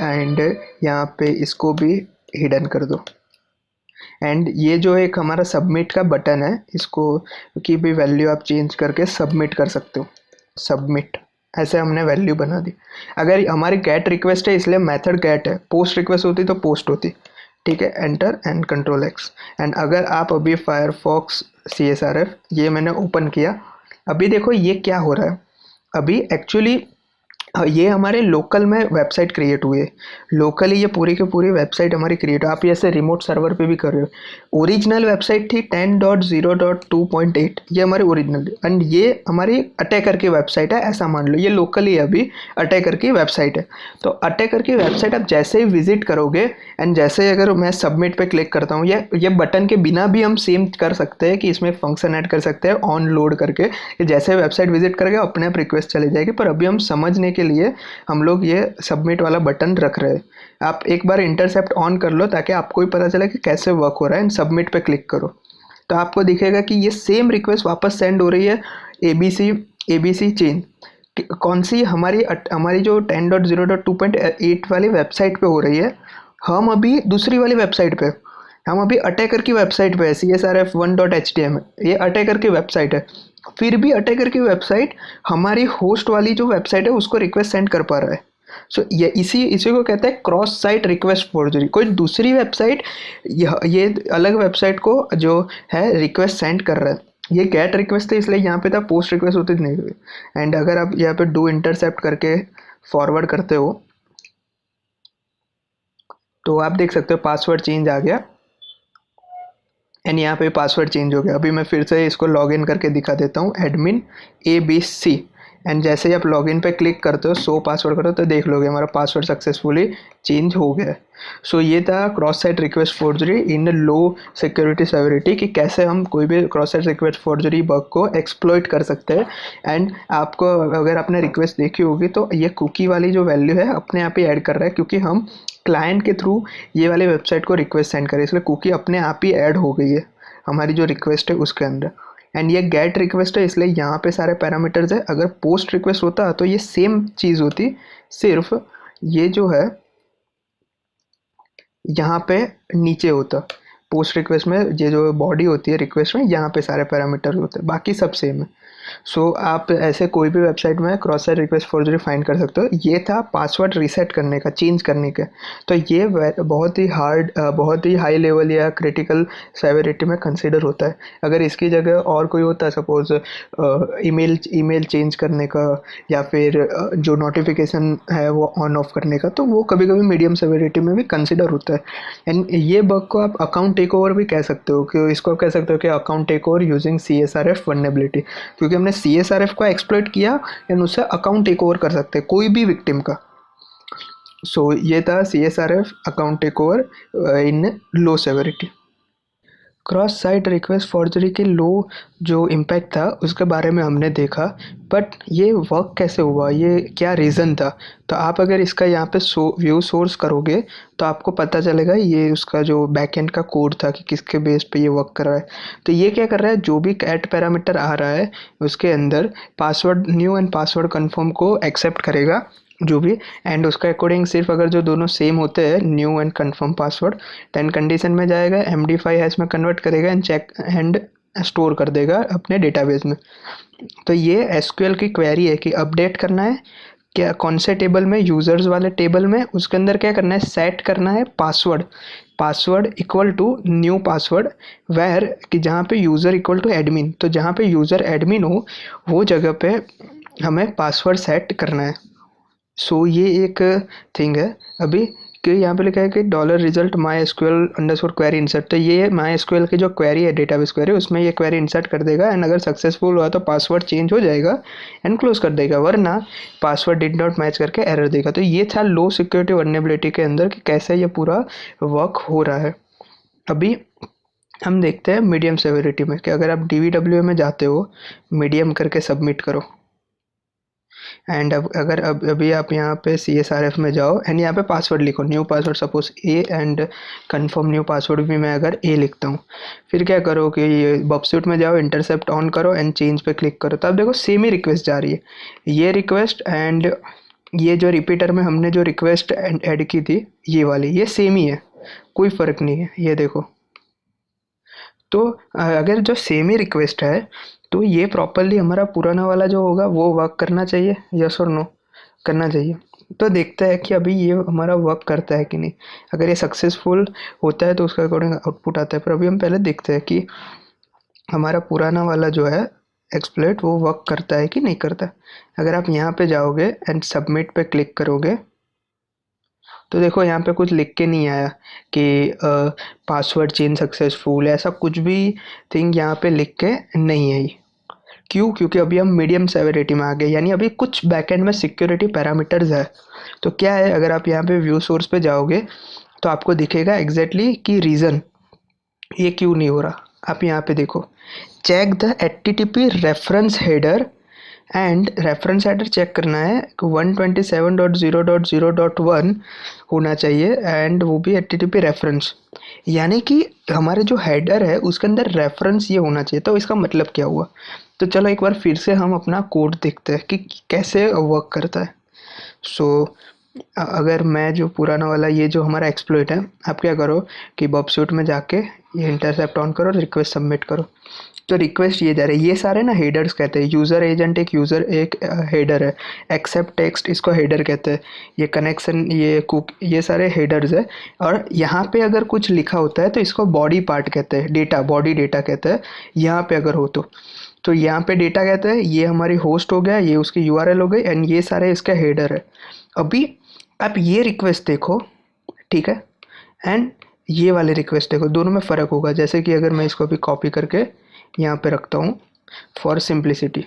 एंड यहाँ पे इसको भी हिडन कर दो। एंड ये जो एक हमारा सबमिट का बटन है, इसको की भी वैल्यू आप चेंज करके सबमिट कर सकते हो, सबमिट, ऐसे हमने वैल्यू बना दी। अगर हमारी गेट रिक्वेस्ट है इसलिए मेथड गेट है, पोस्ट रिक्वेस्ट होती तो पोस्ट होती, ठीक है। Enter and Ctrl+X। एंड अगर आप अभी फायरफॉक्स CSRF ये मैंने ओपन किया, अभी देखो ये क्या हो रहा है। अभी एक्चुअली ये हमारे लोकल में वेबसाइट क्रिएट हुई है, लोकली ये पूरी की पूरी वेबसाइट हमारी क्रिएट, आप ऐसे रिमोट सर्वर पे भी कर रहे हो। ओरिजिनल वेबसाइट थी 10.0.2.8, ये हमारी ओरिजिनल, एंड ये हमारी अटैकर की वेबसाइट है, ऐसा मान लो। ये लोकली अभी अटैकर की वेबसाइट है। तो अटैकर की वेबसाइट आप जैसे ही विजिट करोगे, एंड जैसे अगर मैं सबमिट पे क्लिक करता हूँ, ये बटन के बिना भी हम सेम कर सकते हैं कि इसमें फंक्शन ऐड कर सकते हैं ऑन लोड करके, कि जैसे वेबसाइट विजिट करेगा अपने आप रिक्वेस्ट चली जाएगी। पर अभी हम समझने के लिए हम लोग ये सबमिट वाला बटन रख रहे हैं। आप एक बार इंटरसेप्ट ऑन कर लो ताकि आपको भी पता चले कि कैसे वर्क हो रहा है, एंड सबमिट पे क्लिक करो तो आपको दिखेगा कि ये सेम रिक्वेस्ट वापस सेंड हो रही है, ABC चेंज। कौन सी, हमारी जो 10.0.2.8 वाली वेबसाइट पे हो रही है, हम अभी दूसरी वाली वेबसाइट पे, हम अभी अटैकर की वेबसाइट पे है, CSRF1.html, ये अटैकर की वेबसाइट है। फिर भी अटैकर की वेबसाइट हमारी होस्ट वाली जो वेबसाइट है उसको रिक्वेस्ट सेंड कर पा रहा है। सो ये इसी को कहते हैं क्रॉस साइट रिक्वेस्ट फोर्जरी। कोई दूसरी वेबसाइट ये अलग वेबसाइट को जो है रिक्वेस्ट सेंड कर रहा है, ये गेट रिक्वेस्ट है इसलिए यहाँ पे था, पोस्ट रिक्वेस्ट होती नहीं हुई। एंड अगर आप यहाँ पे डू इंटरसेप्ट करके फॉरवर्ड करते हो तो आप देख सकते हो पासवर्ड चेंज आ गया, एंड यहाँ पे पासवर्ड चेंज हो गया। अभी मैं फिर से इसको लॉगिन करके दिखा देता हूँ, एडमिन ABC, एंड जैसे ही आप लॉगिन पे क्लिक करते हो, शो पासवर्ड करो, तो देख लोगे हमारा पासवर्ड सक्सेसफुली चेंज हो गया है। सो ये था क्रॉस साइट रिक्वेस्ट फोर्जरी इन लो सिक्योरिटी सेवरिटी, कि कैसे हम कोई भी cross site request forgery bug को एक्सप्लॉइट कर सकते हैं। एंड आपको अगर आपने रिक्वेस्ट देखी होगी तो ये कुकी वाली जो वैल्यू है अपने आप ही ऐड कर रहा है, क्योंकि हम क्लाइंट के थ्रू ये वाली वेबसाइट को रिक्वेस्ट सेंड करें, इसलिए कुकी अपने आप ही ऐड हो गई है हमारी जो रिक्वेस्ट है उसके अंदर। एंड ये गेट रिक्वेस्ट है इसलिए यहाँ पे सारे पैरामीटर्स है। अगर पोस्ट रिक्वेस्ट होता तो ये सेम चीज़ होती, सिर्फ ये जो है यहाँ पे नीचे होता। पोस्ट रिक्वेस्ट में ये जो बॉडी होती है रिक्वेस्ट में, यहाँ पे सारे पैरामीटर होते हैं, बाकी सब सेम है। सो आप ऐसे कोई भी वेबसाइट में cross site request forgery find कर सकते हो। ये था पासवर्ड रीसेट करने का, चेंज करने का। तो ये बहुत ही हार्ड, बहुत ही हाई लेवल या क्रिटिकल सेवेरिटी में कंसिडर होता है। अगर इसकी जगह और कोई होता है, सपोज ईमेल चेंज करने का, या फिर जो नोटिफिकेशन है वो ऑन ऑफ करने का, तो वो कभी कभी मीडियम सेवेरिटी में भी कंसिडर होता है। एंड ये बग को आप अकाउंट टेक ओवर भी कह सकते हो, कि इसको आप कह सकते हो कि account take over using CSRF vulnerability, क्योंकि हमने CSRF को एक्सप्लॉइट किया एंड उससे अकाउंट टेक ओवर कर सकते हैं कोई भी विक्टिम का। सो ये था CSRF account take over in low severity. Cross site request forgery के लो जो इम्पैक्ट था उसके बारे में हमने देखा, बट ये वर्क कैसे हुआ, ये क्या रीज़न था। तो आप अगर इसका यहाँ पे व्यू सोर्स करोगे तो आपको पता चलेगा ये उसका जो बैकएंड का कोड था कि किसके बेस पे ये वर्क कर रहा है। तो ये क्या कर रहा है, जो भी कैट पैरामीटर आ रहा है उसके अंदर password new and password confirm को एक्सेप्ट करेगा जो भी, एंड उसका अकॉर्डिंग सिर्फ अगर जो दोनों सेम होते हैं new and confirm password, then condition में जाएगा, MD5 हैश में कन्वर्ट करेगा एंड चेक एंड स्टोर कर देगा अपने डेटाबेस में। तो ये एसक्यूएल की क्वेरी है कि अपडेट करना है क्या, कौन से टेबल में, यूजर्स वाले टेबल में, उसके अंदर क्या करना है, सेट करना है password, password equal to new password, where कि जहाँ पे यूज़र इक्वल टू एडमिन, तो जहाँ पे यूज़र एडमिन हो वो जगह पे हमें पासवर्ड सेट करना है। सो ये एक थिंग है अभी कि यहाँ पे लिखा है कि dollar result my SQL underscore query insert, तो ये माई एसक्यूएल की जो क्वेरी है डेटाबेस क्वेरी उसमें ये क्वेरी इंसर्ट कर देगा, एंड अगर सक्सेसफुल हुआ तो पासवर्ड चेंज हो जाएगा एंड क्लोज कर देगा, वरना पासवर्ड डिड नॉट मैच करके एरर देगा। तो ये था लो सिक्योरिटी वर्नेबिलिटी के अंदर कि कैसे ये पूरा वर्क हो रहा है। अभी हम देखते हैं मीडियम सेवेरिटी में कि अगर आप DVWA में जाते हो, मीडियम करके सबमिट करो, एंड अब अगर अभी आप यहाँ पे CSRF में जाओ एंड यहाँ पे पासवर्ड लिखो, new password suppose A, and confirm new password भी मैं अगर ए लिखता हूँ, फिर क्या करो कि ये बॉक्सूट में जाओ, इंटरसेप्ट ऑन करो एंड चेंज पे क्लिक करो, तो अब देखो सेम ही रिक्वेस्ट जा रही है, ये रिक्वेस्ट एंड ये जो रिपीटर में हमने जो रिक्वेस्ट ऐड की थी ये वाली, ये सेम ही है, कोई फ़र्क नहीं है, ये देखो। तो अगर जो सेम ही रिक्वेस्ट है तो ये प्रॉपरली हमारा पुराना वाला जो होगा वो वर्क करना चाहिए, यस और नो, करना चाहिए। तो देखते हैं कि अभी ये हमारा वर्क करता है कि नहीं। अगर ये सक्सेसफुल होता है तो उसका अकॉर्डिंग आउटपुट आता है, पर अभी हम पहले देखते हैं कि हमारा पुराना वाला जो है एक्सप्लॉइट वो वर्क करता है कि नहीं करता। अगर आप यहाँ पे जाओगे एंड सबमिट पे क्लिक करोगे तो देखो यहाँ पे कुछ लिख के नहीं आया कि पासवर्ड चेंज सक्सेसफुल, ऐसा कुछ भी थिंग यहाँ पे लिख के नहीं आई। क्यों? क्योंकि अभी हम मीडियम सेवेरिटी में आ गए, यानी अभी कुछ बैकएंड में सिक्योरिटी पैरामीटर्स है। तो क्या है, अगर आप यहाँ पे व्यू सोर्स पे जाओगे तो आपको दिखेगा एग्जैक्टली कि रीज़न ये क्यों नहीं हो रहा। आप यहाँ पे देखो, check the HTTP reference header, and reference header check करना है 127.0.0.1 होना चाहिए, एंड वो भी HTTP रेफरेंस, यानी कि हमारे जो हेडर है उसके अंदर रेफरेंस ये होना चाहिए। तो इसका मतलब क्या हुआ, तो चलो एक बार फिर से हम अपना कोड देखते हैं कि कैसे वर्क करता है। सो अगर मैं जो पुराना वाला ये जो हमारा एक्सप्लॉइट है, आप क्या करो कि बॉबसूट में जाके ये इंटरसेप्ट ऑन करो, रिक्वेस्ट सबमिट करो। तो रिक्वेस्ट ये जा रही है, ये सारे ना हेडर्स कहते हैं, यूज़र एजेंट एक यूज़र एक हेडर है, एक्सेप्ट टेक्स्ट इसको हेडर कहते हैं, ये कनेक्शन ये कुक ये सारे हेडर्स है। और यहाँ पे अगर कुछ लिखा होता है तो इसको बॉडी पार्ट कहते हैं, डेटा बॉडी डेटा कहते हैं यहाँ पे अगर हो तो यहाँ पे डेटा कहते हैं, ये हमारी होस्ट हो गया, ये उसकी URL हो गई, एंड ये सारे इसका हेडर है। अभी आप ये रिक्वेस्ट देखो, ठीक है, एंड ये वाले रिक्वेस्ट देखो, दोनों में फ़र्क होगा। जैसे कि अगर मैं इसको अभी कॉपी करके यहाँ पे रखता हूँ फॉर सिंप्लिसिटी,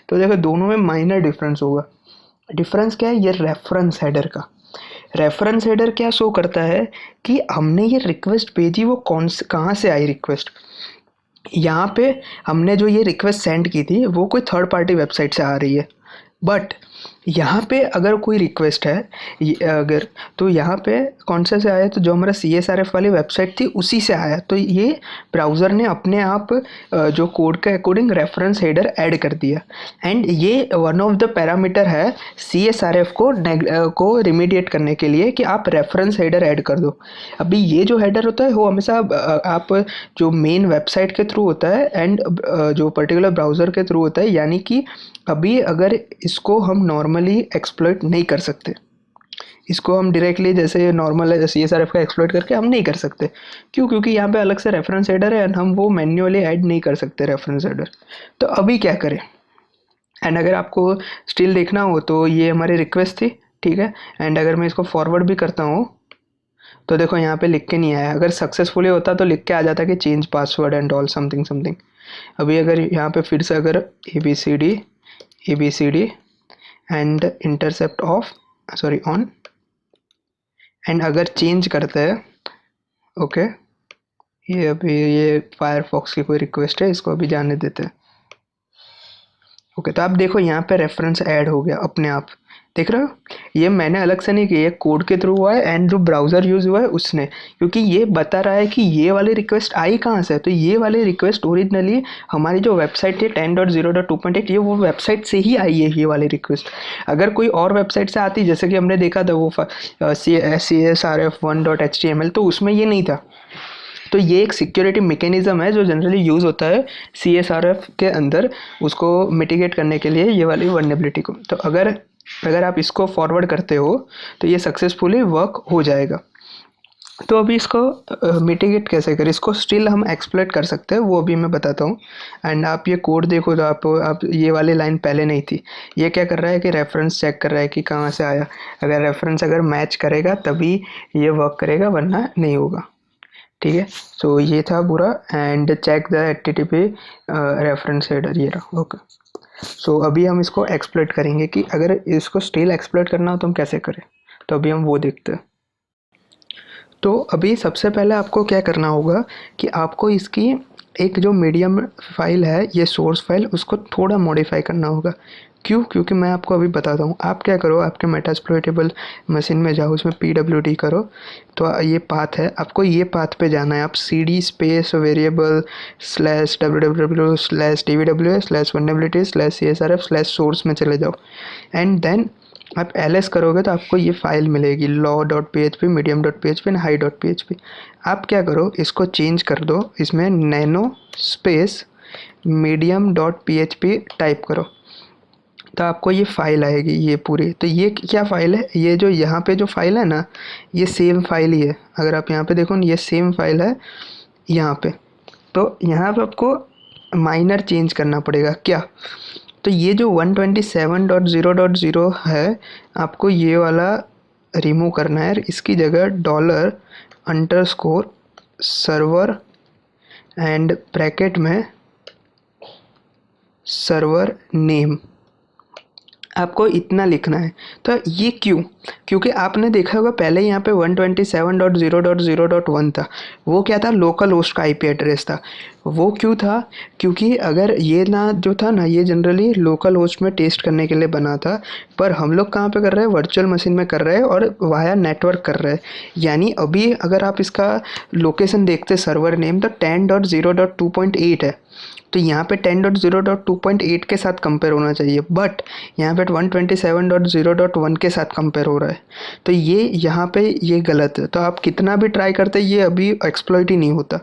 तो देखो दोनों में माइनर डिफरेंस होगा। डिफरेंस क्या है, ये रेफरेंस हेडर का। रेफरेंस हेडर क्या शो करता है कि हमने ये रिक्वेस्ट भेजी वो कहाँ से आई रिक्वेस्ट। यहाँ पे हमने जो ये रिक्वेस्ट सेंड की थी वो कोई थर्ड पार्टी वेबसाइट से आ रही है, बट यहाँ पे अगर कोई रिक्वेस्ट है अगर, तो यहाँ पे कौन सा से आया, तो जो हमारा CSRF वाली वेबसाइट थी उसी से आया। तो ये ब्राउज़र ने अपने आप जो कोड के अकॉर्डिंग रेफरेंस हेडर ऐड कर दिया, एंड ये वन ऑफ द पैरामीटर है CSRF को रिमीडिएट करने के लिए कि आप रेफरेंस हेडर ऐड कर दो। अभी ये जो हेडर होता है वो हमेशा आप जो मेन वेबसाइट के थ्रू होता है एंड जो पर्टिकुलर ब्राउज़र के थ्रू होता है, यानी कि अभी अगर इसको हम नॉर्मली एक्सप्लॉइट नहीं कर सकते, इसको हम डायरेक्टली जैसे नॉर्मल CSRF का एक्सप्लॉइट करके हम नहीं कर सकते। क्यों? क्योंकि यहाँ पे अलग से रेफरेंस हेडर है एंड हम वो मैन्युअली ऐड नहीं कर सकते रेफरेंस हेडर। तो अभी क्या करें, एंड अगर आपको स्टिल देखना हो तो ये हमारी रिक्वेस्ट थी, ठीक है, एंड अगर मैं इसको फॉरवर्ड भी करता हूँ तो देखो यहाँ पे लिख के नहीं आया। अगर सक्सेसफुली होता तो लिख के आ जाता कि change password and all something something. अभी अगर यहाँ पे फिर से अगर ABCD and intercept of sorry on, and अगर चेंज करते हैं, ओके, ये अभी ये फायरफॉक्स की कोई रिक्वेस्ट है, इसको अभी जाने देते हैं। ओके, तो आप देखो यहाँ पे रेफरेंस ऐड हो गया अपने आप, देख रहे हो? ये मैंने अलग से नहीं किया, ये कोड के थ्रू हुआ है एंड जो ब्राउज़र यूज़ हुआ है उसने, क्योंकि ये बता रहा है कि ये वाली रिक्वेस्ट आई कहाँ से। तो ये वाली रिक्वेस्ट ओरिजिनली हमारी जो वेबसाइट थी 10.0.2.8, ये वो वेबसाइट से ही आई है ये वाली रिक्वेस्ट। अगर कोई और वेबसाइट से आती, जैसे कि हमने देखा था वो CSRF1.html, तो उसमें ये नहीं था। तो ये एक सिक्योरिटी मैकेनिज्म है जो जनरली यूज़ होता है CSRF के अंदर, उसको मिटिगेट करने के लिए, ये वाली वल्नरेबिलिटी को। तो अगर अगर आप इसको फॉरवर्ड करते हो तो ये सक्सेसफुली वर्क हो जाएगा। तो अभी इसको मिटिगेट कैसे करें, इसको स्टिल हम एक्सप्लॉइट कर सकते हैं, वो अभी मैं बताता हूँ। एंड आप ये कोड देखो तो आप ये वाली लाइन पहले नहीं थी। ये क्या कर रहा है कि रेफरेंस चेक कर रहा है कि कहाँ से आया। अगर रेफरेंस अगर मैच करेगा तभी ये वर्क करेगा, वरना नहीं होगा। ठीक है, सो ये था पूरा। And check the HTTP reference header, ये रहा। ओके, सो अभी हम इसको एक्सप्लॉइट करेंगे कि अगर इसको स्टिल एक्सप्लॉइट करना हो तो हम कैसे करें। तो अभी हम वो देखते हैं। तो अभी सबसे पहले आपको क्या करना होगा कि आपको इसकी एक जो मीडियम फाइल है, ये सोर्स फाइल, उसको थोड़ा मॉडिफाई करना होगा। क्यों? क्योंकि मैं आपको अभी बताता हूँ। आप क्या करो, आपके मेटास्प्लोइटेबल मशीन में जाओ, उसमें PWD करो, तो ये पाथ है, आपको ये पाथ पे जाना है। आप CD स्पेस वेरिएबल /www/dbws/vulnerability/csrf/source में चले जाओ। एंड देन आप ls करोगे तो आपको ये फाइल मिलेगी law.php, medium.php एंड high.php। आप क्या करो, इसको चेंज कर दो, इसमें नैनो स्पेस medium.php टाइप करो, तो आपको ये फाइल आएगी ये पूरी। तो ये क्या फाइल है, ये जो यहाँ पे जो फाइल है ना, ये सेम फाइल ही है। अगर आप यहाँ पे देखो ना, ये सेम फाइल है यहाँ पे। तो यहाँ पे आपको माइनर चेंज करना पड़ेगा। क्या? तो ये जो 127.0.0 है, आपको ये वाला रिमूव करना है। इसकी जगह $_server एंड ब्रैकेट में सर्वर नेम, आपको इतना लिखना है। तो ये क्यों? क्योंकि आपने देखा होगा पहले यहाँ पे 127.0.0.1 था, वो क्या था, लोकल होस्ट का IP एड्रेस था। वो क्यों था? क्योंकि अगर ये ना जो था ना, ये जनरली लोकल होस्ट में टेस्ट करने के लिए बना था, पर हम लोग कहाँ पे कर रहे हैं, वर्चुअल मशीन में कर रहे हैं और वाया नेटवर्क कर रहे हैं। यानी अभी अगर आप इसका लोकेशन देखते सर्वर नेम, तो 10.0.2.8 है, तो यहाँ पे 10.0.2.8 के साथ कंपेयर होना चाहिए, बट यहाँ पे 127.0.1 के साथ कंपेयर हो रहा है। तो ये यहाँ पे ये गलत है। तो आप कितना भी ट्राई करते, ये अभी एक्सप्लॉइट ही नहीं होता।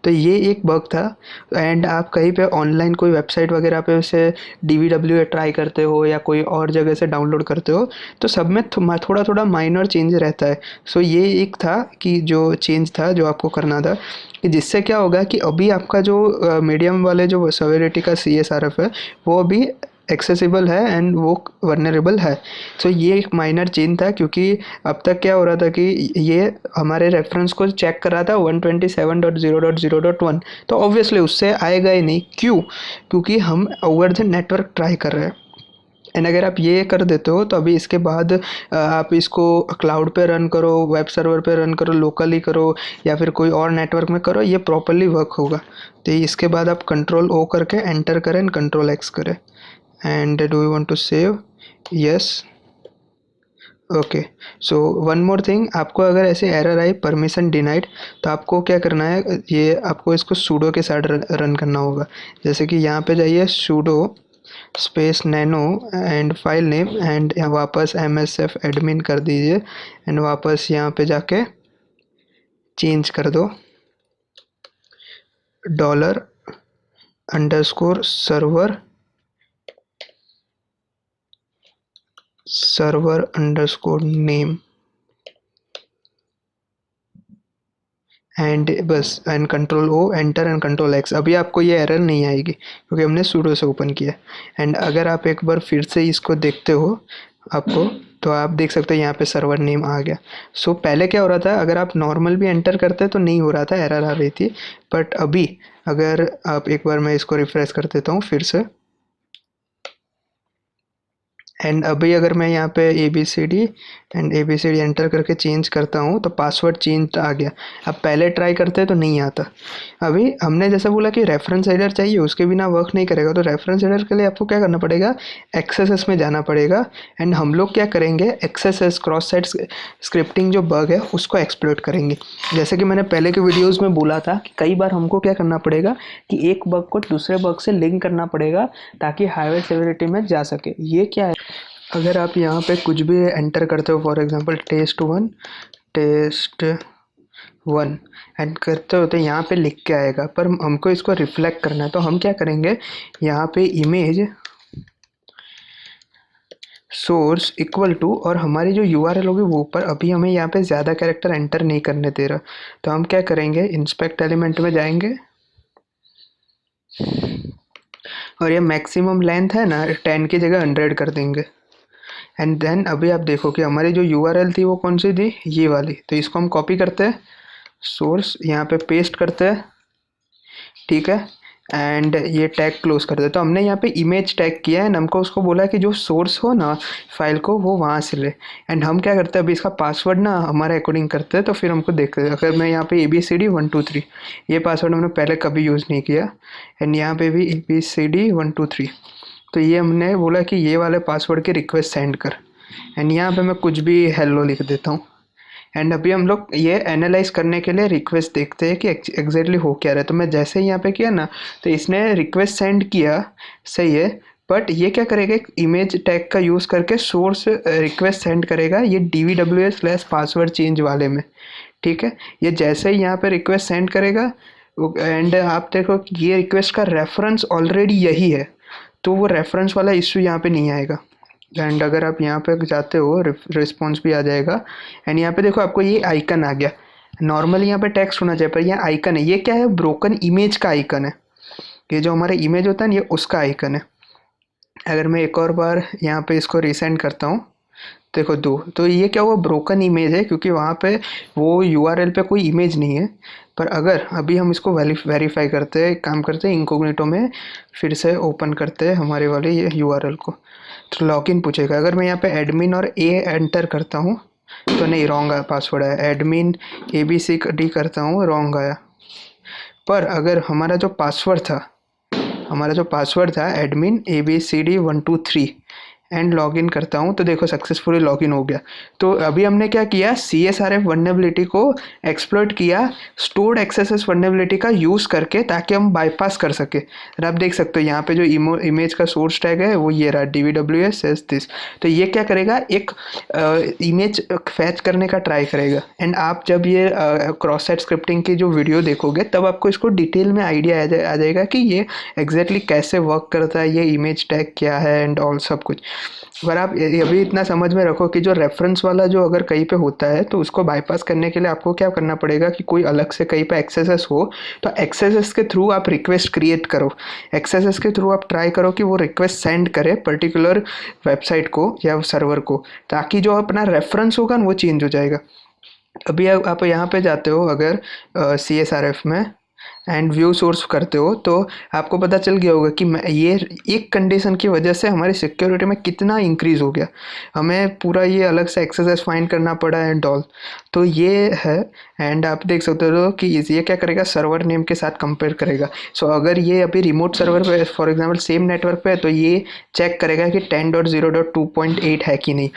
तो ये एक बग था। एंड आप कहीं पे ऑनलाइन कोई वेबसाइट वगैरह पे उसे DVWA ट्राई करते हो या कोई और जगह से डाउनलोड करते हो, तो सब में थोड़ा थोड़ा माइनर चेंज रहता है। सो ये एक था कि जो चेंज था जो आपको करना था, कि जिससे क्या होगा कि अभी आपका जो मीडियम वाले जो सेवेरिटी का CSRF है, वो अभी एक्सेसिबल है एंड वो वर्नरेबल है। सो ये एक माइनर चेंज था, क्योंकि अब तक क्या हो रहा था कि ये हमारे रेफरेंस को चेक कर रहा था 127.0.0.1, तो ऑब्वियसली उससे आएगा ही नहीं। क्यों? क्योंकि हम ओवर द नेटवर्क ट्राई कर रहे हैं। एंड अगर आप ये कर देते हो तो अभी इसके बाद आप इसको क्लाउड पे रन करो, वेब सर्वर पे रन करो, लोकली करो या फिर कोई और नेटवर्क में करो, ये प्रॉपरली वर्क होगा। तो इसके बाद आप Ctrl+O करके एंटर करें एंड Ctrl+X करें। And do you want to save? Yes. Okay, so one more thing, आपको अगर ऐसे एरर आई परमिशन डिनाइड, तो आपको क्या करना है, ये आपको इसको सूडो के साथ रन करना होगा। जैसे कि यहाँ पे जाइए, pseudo space nano and file name, and यहाँ वापस MSF एडमिन कर दीजिए एंड वापस यहाँ पे जाके चेंज कर दो $_server_name एंड बस, and Ctrl+O enter and Ctrl+X। अभी आपको ये एरर नहीं आएगी क्योंकि हमने सूडो से ओपन किया। एंड अगर आप एक बार फिर से इसको देखते हो आपको, तो आप देख सकते हो यहाँ पे सर्वर नेम आ गया। सो पहले क्या हो रहा था, अगर आप नॉर्मल भी एंटर करते तो नहीं हो रहा था, एरर आ रही थी। बट अभी अगर आप एक बार, मैं इसको रिफ्रेश कर देता हूँ फिर से, एंड अभी अगर मैं यहाँ पे ABCD एंड ABCD एंटर करके चेंज करता हूँ तो पासवर्ड चेंज आ गया। अब पहले ट्राई करते हैं तो नहीं आता। अभी हमने जैसा बोला कि रेफरेंस हेडर चाहिए, उसके बिना वर्क नहीं करेगा। तो रेफरेंस हेडर के लिए आपको क्या करना पड़ेगा, XSS में जाना पड़ेगा। एंड हम लोग क्या करेंगे, XSS क्रॉस साइट स्क्रिप्टिंग जो बग है उसको एक्सप्लोइट करेंगे। जैसे कि मैंने पहले के वीडियोज़ में बोला था कि कई बार हमको क्या करना पड़ेगा कि एक बग को दूसरे बग से लिंक करना पड़ेगा ताकि हाईवे सेवरिटी में जा सके। ये क्या है, अगर आप यहाँ पे कुछ भी एंटर करते हो, फॉर एग्जांपल टेस्ट 1 एंड करते हो तो यहाँ पे लिख के आएगा, पर हमको इसको रिफ्लेक्ट करना है। तो हम क्या करेंगे, यहाँ पे इमेज सोर्स इक्वल टू, और हमारी जो URL होगी वो ऊपर, अभी हमें यहाँ पे ज़्यादा कैरेक्टर एंटर नहीं करने दे रहा। तो हम क्या करेंगे, इंस्पेक्ट एलिमेंट में जाएंगे और ये मैक्सिमम लेंथ है ना 10 की जगह 100 कर देंगे। एंड देन अभी आप देखो कि हमारी जो URL थी वो कौन सी थी, ये वाली। तो इसको हम कॉपी करते हैं, सोर्स यहाँ पे पेस्ट करते हैं, ठीक है। एंड ये टैग क्लोज कर दे। तो हमने यहाँ पे इमेज टैग किया है, हमको उसको बोला है कि जो सोर्स हो ना फाइल को वो वहाँ से ले। एंड हम क्या करते हैं, अभी इसका पासवर्ड ना हमारे अकॉर्डिंग करते हैं। तो फिर हमको देखते हैं, अगर मैं यहाँ पे ABCD123, ये पासवर्ड हमने पहले कभी यूज़ नहीं किया। एंड यहाँ पे भी ABCD123, तो ये हमने बोला कि ये वाले पासवर्ड की रिक्वेस्ट सेंड कर। एंड यहाँ पे मैं कुछ भी हेलो लिख देता हूँ। एंड अभी हम लोग ये एनालाइज करने के लिए रिक्वेस्ट देखते हैं कि एग्जैक्टली हो क्या रहा है। तो मैं जैसे ही यहाँ पे किया ना, तो इसने रिक्वेस्ट सेंड किया, सही है। बट ये क्या करेगा, एक इमेज टैग का यूज़ करके सोर्स रिक्वेस्ट सेंड करेगा ये DVWS/पासवर्ड चेंज वाले में, ठीक है। ये जैसे ही यहाँ पे रिक्वेस्ट सेंड करेगा, एंड आप देखो कि ये रिक्वेस्ट का रेफरेंस ऑलरेडी यही है, तो वो रेफरेंस वाला इश्यू यहाँ पे नहीं आएगा। एंड अगर आप यहाँ पे जाते हो, रिस्पॉन्स भी आ जाएगा। एंड यहाँ पे देखो आपको ये आइकन आ गया। नॉर्मली यहाँ पे टेक्स्ट होना चाहिए, पर यहाँ आइकन है। ये क्या है, ब्रोकन इमेज का आइकन है। ये जो हमारा इमेज होता है ना, ये उसका आइकन है। अगर मैं एक और बार यहाँ पे इसको रिसेंड करता हूँ, देखो दो, तो ये क्या हुआ, ब्रोकन इमेज है, क्योंकि वहाँ पे वो URL पे कोई इमेज नहीं है। पर अगर अभी हम इसको वेरीफाई करते हैं, काम करते हैं इनकॉग्निटो में, फिर से ओपन करते हैं हमारे वाले ये URL को, तो लॉगिन पूछेगा। अगर मैं यहाँ पे एडमिन और A एंटर करता हूँ तो नहीं, रॉन्ग आया पासवर्ड आया। एडमिन ABCD करता हूँ, रॉन्ग आया। पर अगर हमारा जो पासवर्ड था एडमिन ABCD123 एंड लॉगिन करता हूँ, तो देखो सक्सेसफुली लॉगिन हो गया। तो अभी हमने क्या किया, CSRF वल्नरेबिलिटी को एक्सप्लॉइट किया, स्टोर्ड एक्सेस वल्नरेबिलिटी का यूज़ करके, ताकि हम बाईपास कर सके। और आप देख सकते हो यहाँ पे जो इमेज का सोर्स टैग है वो ये रहा, DVWS says this। तो ये क्या करेगा, एक इमेज फैच करने का ट्राई करेगा। एंड आप जब ये क्रॉस साइट स्क्रिप्टिंग की जो वीडियो देखोगे, तब आपको इसको डिटेल में आइडिया आ जाएगा कि ये एग्जैक्टली कैसे वर्क करता है, ये इमेज टैग क्या है एंड ऑल सब कुछ। अगर आप अभी इतना समझ में रखो कि जो रेफरेंस वाला जो अगर कहीं पे होता है, तो उसको बाईपास करने के लिए आपको क्या करना पड़ेगा कि कोई अलग से कहीं पे एक्सेस हो, तो एक्सेस के थ्रू आप रिक्वेस्ट क्रिएट करो। एक्सेस के थ्रू आप ट्राई करो कि वो रिक्वेस्ट सेंड करे पर्टिकुलर वेबसाइट को या सर्वर को, ताकि जो अपना रेफरेंस होगा ना वो चेंज हो जाएगा। अभी आप यहाँ पे जाते हो अगर CSRF में एंड व्यू सोर्स करते हो, तो आपको पता चल गया होगा कि ये एक कंडीशन की वजह से हमारी सिक्योरिटी में कितना इंक्रीज़ हो गया। हमें पूरा ये अलग से एक्सेस फाइंड करना पड़ा एंड ऑल। तो ये है। एंड आप देख सकते हो कि ये क्या करेगा, सर्वर नेम के साथ कंपेयर करेगा। सो अगर ये अभी रिमोट सर्वर पे, फॉर एग्जांपल सेम नेटवर्क पे है, तो ये चेक करेगा कि 10.0.2.8 है कि नहीं।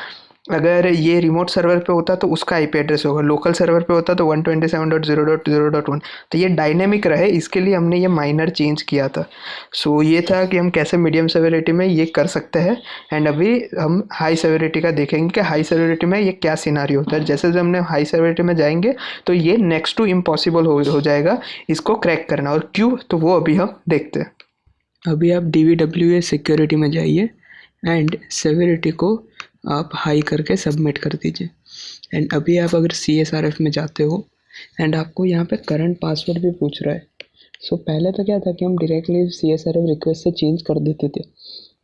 अगर ये रिमोट सर्वर पे होता तो उसका IP एड्रेस होगा, लोकल सर्वर पे होता तो 127.0.0.1। तो ये डायनेमिक रहे, इसके लिए हमने ये माइनर चेंज किया था। सो ये था कि हम कैसे मीडियम सेवेरिटी में ये कर सकते हैं। एंड अभी हम हाई सेवेरिटी का देखेंगे कि हाई सेवेरिटी में ये क्या सिनारी होता है। जैसे जब हमने हाई सेवेरिटी में जाएंगे तो ये नेक्स्ट टू इम्पॉसिबल हो जाएगा इसको क्रैक करना। और क्यों, तो वो अभी हम देखते हैं। अभी आप DVWS सिक्योरिटी में जाइए एंड सेवेरिटी को आप हाई करके सबमिट कर दीजिए। एंड अभी आप अगर CSRF में जाते हो एंड आपको यहाँ पे करंट पासवर्ड भी पूछ रहा है। सो पहले तो क्या था कि हम डायरेक्टली CSRF रिक्वेस्ट से चेंज कर देते थे,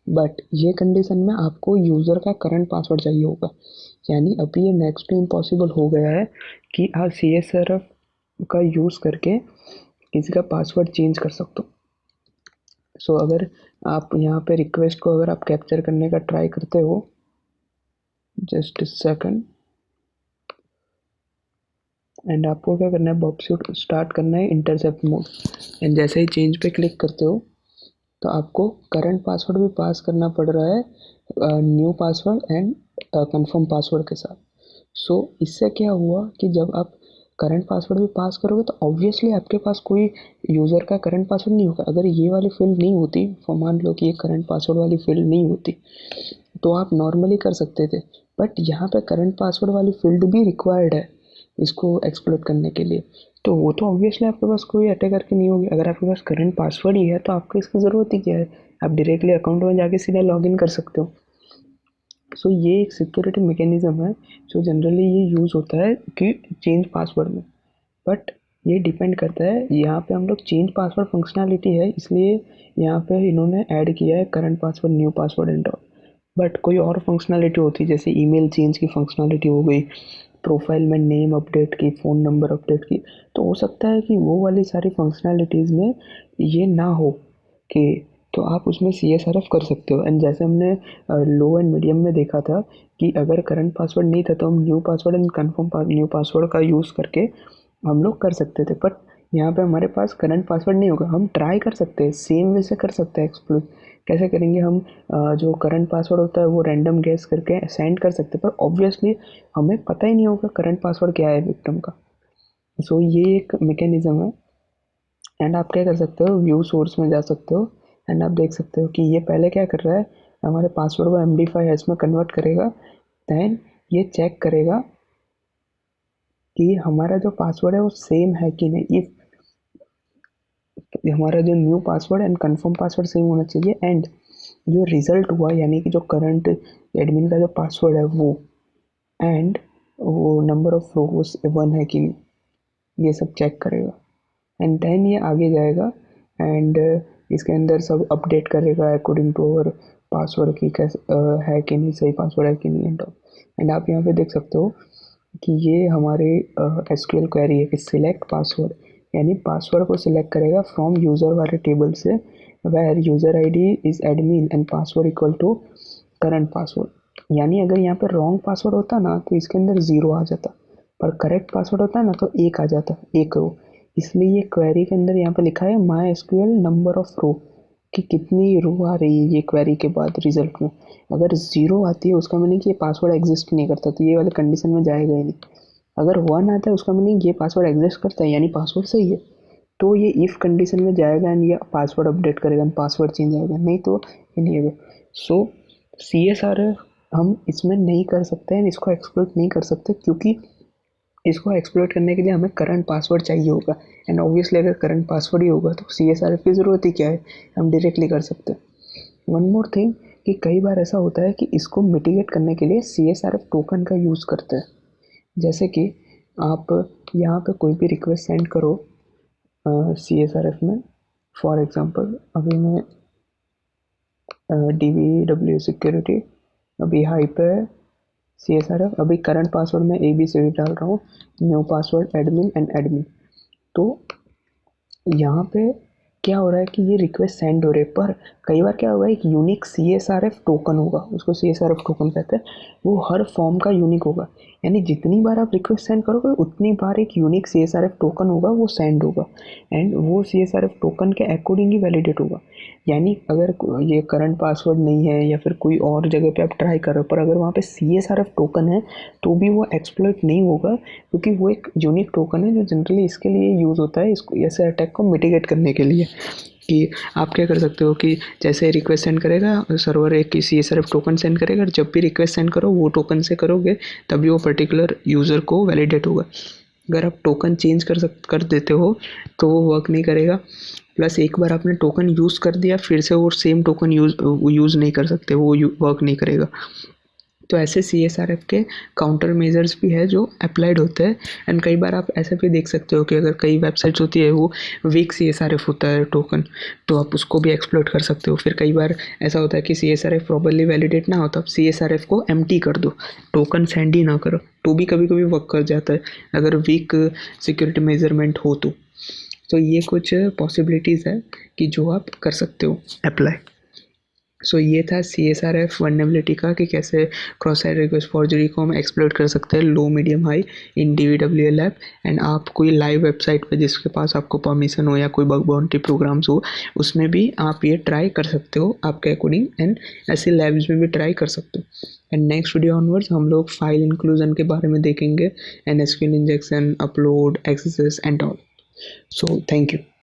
बट ये कंडीशन में आपको यूज़र का करंट पासवर्ड चाहिए होगा। यानी अभी ये नेक्स्ट टू इम्पॉसिबल हो गया है कि आप CSRF का यूज़ करके किसी का पासवर्ड चेंज कर सकते हो। सो अगर आप यहाँ पे रिक्वेस्ट को अगर आप कैप्चर करने का ट्राई करते हो, जस्ट सेकंड, एंड आपको क्या करना है, बॉक्स स्टार्ट करना है इंटरसेप्ट मोड। एंड जैसे ही चेंज पे क्लिक करते हो तो आपको करंट पासवर्ड भी पास करना पड़ रहा है new password and confirm password के साथ। सो इससे क्या हुआ कि जब आप करंट पासवर्ड भी पास करोगे तो ऑब्वियसली आपके पास कोई यूज़र का करंट पासवर्ड नहीं होगा। अगर ये वाली फील्ड नहीं होती, मान लो कि ये करंट पासवर्ड वाली फील्ड नहीं होती, तो आप नॉर्मली कर सकते थे। बट यहाँ पे करंट पासवर्ड वाली फील्ड भी रिक्वायर्ड है इसको एक्सप्लोर करने के लिए। तो वो तो ऑब्वियसली आपके पास कोई अटैकर की नहीं होगी। अगर आपके पास करंट पासवर्ड ही है तो आपको इसकी ज़रूरत ही क्या है, आप डायरेक्टली अकाउंट में जाके सीधा लॉगिन कर सकते हो। सो ये एक सिक्योरिटी मैकेनिज्म है जो जनरली ये यूज़ होता है कि चेंज पासवर्ड में। बट ये डिपेंड करता है, यहाँ पे हम लोग चेंज पासवर्ड फंक्शनैलिटी है इसलिए यहाँ पे इन्होंने ऐड किया है current password, new password and all. But कोई और फंक्शनैलिटी होती है जैसे ईमेल चेंज की फंक्शनैलिटी हो गई, प्रोफाइल में नेम अपडेट की, फ़ोन नंबर अपडेट की, तो हो सकता है कि वो वाली सारी फंक्शनैलिटीज़ में ये ना हो कि, तो आप उसमें CSRF कर सकते हो। एंड जैसे हमने लो एंड मीडियम में देखा था कि अगर करंट पासवर्ड नहीं था तो हम new password and confirm new password का यूज़ करके हम लोग कर सकते थे। बट यहाँ पे हमारे पास करंट पासवर्ड नहीं होगा, हम ट्राई कर सकते हैं, सेम वे से कर सकते हैं एक्सप्लोर। कैसे करेंगे हम, जो करंट पासवर्ड होता है वो रैंडम गेस करके सेंड कर सकते हैं, पर ऑब्वियसली हमें पता ही नहीं होगा करंट पासवर्ड क्या है विक्टिम का। सो ये एक मैकेनिज्म है। एंड आप क्या कर सकते हो, व्यू सोर्स में जा सकते हो एंड आप देख सकते हो कि ये पहले क्या कर रहा है, हमारे पासवर्ड को MD5 हैश में कन्वर्ट करेगा। देन ये चेक करेगा कि हमारा जो पासवर्ड है वो सेम है कि नहीं। इफ हमारा जो new password and confirm password same होना चाहिए, एंड जो रिजल्ट हुआ यानी कि जो करंट एडमिन का जो पासवर्ड है वो, एंड वो नंबर ऑफ रोज 1 है कि नहीं, ये सब चेक करेगा। एंड देन ये आगे जाएगा एंड इसके अंदर सब अपडेट करेगा अकॉर्डिंग टू अवर पासवर्ड की कैसे है कि नहीं, सही पासवर्ड है कि नहीं एंड ऑल। एंड आप यहाँ पे देख सकते हो कि ये हमारे SQL क्वेरी है कि सिलेक्ट पासवर्ड, यानी पासवर्ड को सिलेक्ट करेगा फ्रॉम यूज़र वाले टेबल से, where user ID is admin and password equal to current password. यानी अगर यहाँ पर रॉन्ग पासवर्ड होता ना तो इसके अंदर 0 आ जाता, पर करेक्ट पासवर्ड होता है ना तो 1 आ जाता, 1 रो। इसलिए ये क्वेरी के अंदर यहाँ पे लिखा है MySQL नंबर ऑफ रो, कि कितनी रो आ रही है ये क्वेरी के बाद रिजल्ट में। अगर 0 आती है उसका मीनिंग कि ये पासवर्ड एग्जिस्ट नहीं करता, तो ये वाले कंडीशन में जाएगा ही नहीं। अगर 1 आता है उसका मीनिंग ये पासवर्ड एग्जिस्ट करता है यानी पासवर्ड सही है, तो ये इफ़ कंडीशन में जाएगा एंड ये पासवर्ड अपडेट करेगा एंड पासवर्ड चेंज आएगा, नहीं तो ये नहीं होगा। सो CSRF हम इसमें नहीं कर सकते हैं, इसको एक्सप्लोइट नहीं कर सकते, क्योंकि इसको एक्सप्लोइट करने के लिए हमें करंट पासवर्ड चाहिए होगा। एंड ऑब्वियसली अगर करंट पासवर्ड ही होगा तो CSRF की ज़रूरत ही क्या है, हम डायरेक्टली कर सकते हैं। वन मोर थिंग कि कई बार ऐसा होता है कि इसको मिटिगेट करने के लिए CSRF टोकन का यूज़ करते हैं। जैसे कि आप यहाँ पे कोई भी रिक्वेस्ट सेंड करो CSRF में, फॉर एग्ज़ाम्पल अभी मैं DBW सिक्योरिटी, अभी हाई पे CSRF, अभी करंट पासवर्ड में ABCD डाल रहा हूँ, new password admin and admin. तो यहाँ पे क्या हो रहा है कि ये रिक्वेस्ट सेंड हो रहे हैं, पर कई बार क्या होगा, एक यूनिक CSRF टोकन होगा, उसको CSRF टोकन कहते हैं, वो हर फॉर्म का यूनिक होगा। यानी जितनी बार आप रिक्वेस्ट सेंड करोगे उतनी बार एक यूनिक CSRF टोकन होगा वो सेंड होगा, एंड वो CSRF टोकन के अकॉर्डिंग ही वैलिडेट होगा। यानी अगर ये करंट पासवर्ड नहीं है या फिर कोई और जगह पे आप ट्राई कर रहे हो, पर अगर वहाँ पे CSRF टोकन है तो भी वो एक्सप्लॉइट नहीं होगा, क्योंकि वो एक यूनिक टोकन है जो जनरली इसके लिए यूज़ होता है, इसको ऐसे अटैक को मिटिगेट करने के लिए। कि आप क्या कर सकते हो कि जैसे रिक्वेस्ट सेंड करेगा सर्वर, एक CSRF टोकन सेंड करेगा, जब भी रिक्वेस्ट सेंड करो वो टोकन से करोगे तभी वो पर्टिकुलर यूज़र को वैलिडेट होगा। अगर आप टोकन चेंज कर देते हो तो वो वर्क नहीं करेगा। प्लस एक बार आपने टोकन यूज़ कर दिया फिर से वो सेम टोकन यूज़ नहीं कर सकते, वो वर्क नहीं करेगा। तो ऐसे CSRF के काउंटर मेजर्स भी है जो अप्लाइड होते हैं। एंड कई बार आप ऐसे भी देख सकते हो कि अगर कई वेबसाइट्स होती है वो वीक CSRF होता है टोकन, तो आप उसको भी एक्सप्लॉइट कर सकते हो। फिर कई बार ऐसा होता है कि CSRF प्रॉपर्ली वैलिडेट ना हो तो आप CSRF को एम्प्टी कर दो, टोकन सेंड ही ना करो, तो भी कभी कभी वर्क कर जाता है अगर वीक सिक्योरिटी मेजरमेंट हो तो ये कुछ पॉसिबिलिटीज़ है कि जो आप कर सकते हो अप्लाई। सो ये था CSRF वल्नरेबिलिटी का कि कैसे क्रॉस साइट रिक्वेस्ट फॉर्जरी को हम एक्सप्लोइट कर सकते हैं low medium high in DVWL app. And आप कोई लाइव वेबसाइट पे जिसके पास आपको परमिशन हो या कोई बग बाउंटी प्रोग्राम्स हो उसमें भी आप ये ट्राई कर सकते हो आपके अकॉर्डिंग, एंड ऐसे लैब्स में भी ट्राई कर सकते हो। एंड नेक्स्ट वीडियो ऑनवर्ड्स हम लोग फाइल इंक्लूजन के बारे में देखेंगे, and SQL injection, upload, access and all. So thank you.